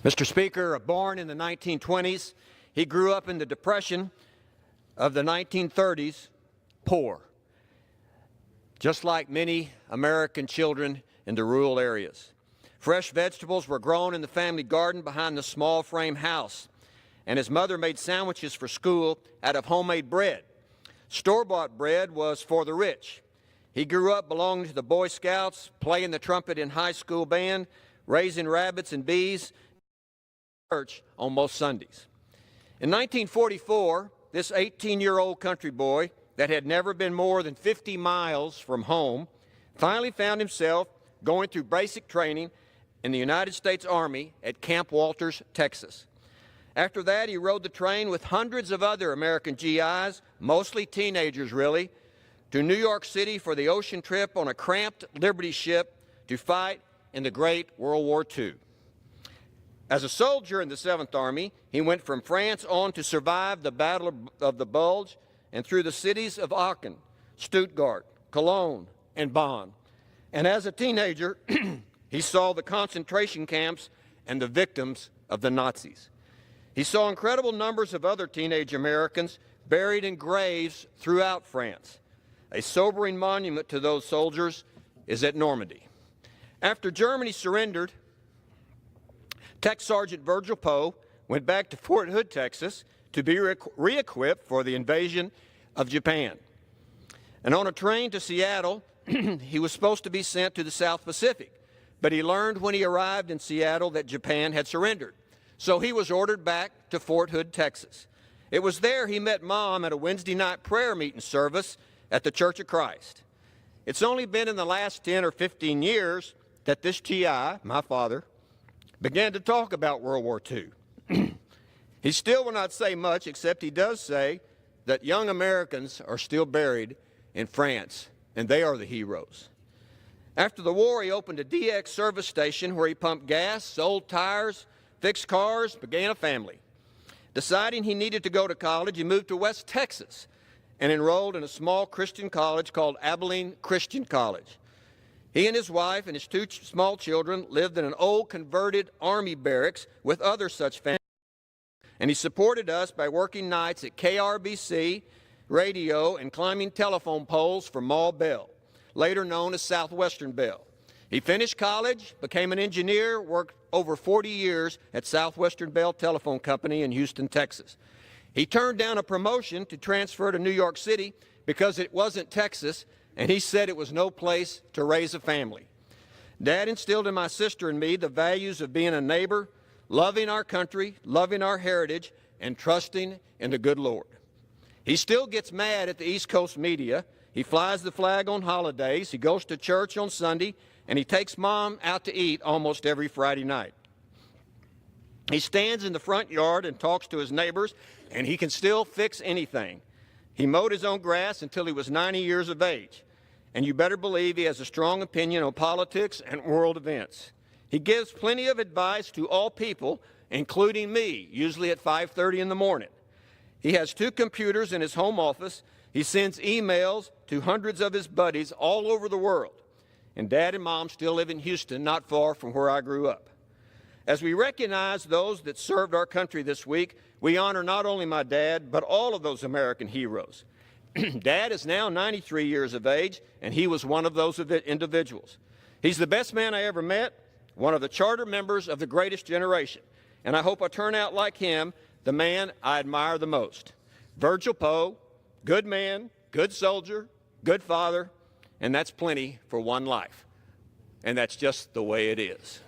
Mr. Speaker, born in the 1920s, he grew up in the Depression of the 1930s, poor, just like many American children in the rural areas. Fresh vegetables were grown in the family garden behind the small frame house, and his mother made sandwiches for school out of homemade bread. Store-bought bread was for the rich. He grew up belonging to the Boy Scouts, playing the trumpet in high school band, raising rabbits and bees, church on most Sundays. In 1944, this 18-year-old country boy that had never been more than 50 miles from home finally found himself going through basic training in the United States Army at Camp Walters, Texas. After that, he rode the train with hundreds of other American GIs, mostly teenagers really, to New York City for the ocean trip on a cramped Liberty ship to fight in the Great World War II. As a soldier in the 7th Army, he went from France on to survive the Battle of the Bulge and through the cities of Aachen, Stuttgart, Cologne, and Bonn. And as a teenager, he saw the concentration camps and the victims of the Nazis. He saw incredible numbers of other teenage Americans buried in graves throughout France. A sobering monument to those soldiers is at Normandy. After Germany surrendered, Tech Sergeant Virgil went back to Fort Hood, Texas, to be re-equipped for the invasion of Japan. And on a train to Seattle, he was supposed to be sent to the South Pacific, but he learned when he arrived in Seattle that Japan had surrendered. So he was ordered back to Fort Hood, Texas. It was there he met Mom at a Wednesday night prayer meeting service at the Church of Christ. It's only been in the last 10 or 15 years that this GI, my father, began to talk about World War II. He still will not say much, except he does say that young Americans are still buried in France, and they are the heroes. After the war, he opened a DX service station where he pumped gas, sold tires, fixed cars, began a family. Deciding he needed to go to college, he moved to West Texas and enrolled in a small Christian college called Abilene Christian College. He and his wife and his 2 small children lived in an old converted Army barracks with other such families. And he supported us by working nights at KRBC radio and climbing telephone poles for Maul Bell, later known as Southwestern Bell. He finished college, became an engineer, worked over 40 years at Southwestern Bell Telephone Company in Houston, Texas. He turned down a promotion to transfer to New York City because it wasn't Texas, and he said it was no place to raise a family. Dad instilled in my sister and me the values of being a neighbor, loving our country, loving our heritage, and trusting in the good Lord. He still gets mad at the East Coast media. He flies the flag on holidays, he goes to church on Sunday, and he takes Mom out to eat almost every Friday night. He stands in the front yard and talks to his neighbors, and he can still fix anything. He mowed his own grass until he was 90 years of age, and you better believe he has a strong opinion on politics and world events. He gives plenty of advice to all people, including me, usually at 5:30 in the morning. He has 2 computers in his home office. He sends emails to hundreds of his buddies all over the world. And Dad and Mom still live in Houston, not far from where I grew up. As we recognize those that served our country this week, we honor not only my dad, but all of those American heroes. Dad is now 93 years of age, and he was one of those individuals. He's the best man I ever met, one of the charter members of the greatest generation, and I hope I turn out like him, the man I admire the most. Virgil, good man, good soldier, good father, and that's plenty for one life. And that's just the way it is.